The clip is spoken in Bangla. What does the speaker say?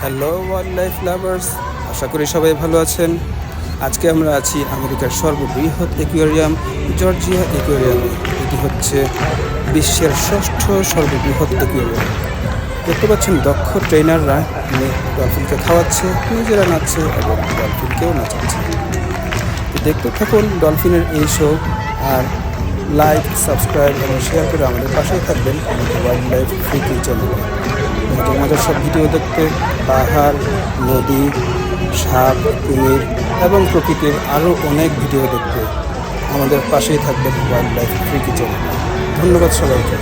হ্যালো ওয়াইল্ড লাইফ লাভার্স, আশা করি সবাই ভালো আছেন। আজকে আমরা আছি আমেরিকার সর্ববৃহৎ অ্যাকুয়ারিয়াম জর্জিয়া অ্যাকুয়ারিয়ামে। এটি হচ্ছে বিশ্বের ষষ্ঠ সর্ববৃহৎ অ্যাকুয়ারিয়াম। দেখতে পাচ্ছেন দক্ষ ট্রেনাররা ডলফিনকে খাওয়াচ্ছে, নিজেরা নাচছে এবং ডলফিনকেও নাচাচ্ছে। তো দেখতে থাকুন ডলফিনের এই শো, আর লাইক, সাবস্ক্রাইব এবং শেয়ার করে আমাদের পাশেই থাকবেন আমাদের ওয়াইল্ড লাইফ ফ্রিকি চ্যানেলে। মজার মজার সব ভিডিও দেখতে, পাহাড়, নদী, সাপ, কুমির এবং প্রকৃতির আরও অনেক ভিডিও দেখতে আমাদের পাশেই থাকবেন ওয়াইল্ড লাইফ ফ্রিকি চ্যানেলে। ধন্যবাদ সবাইকে।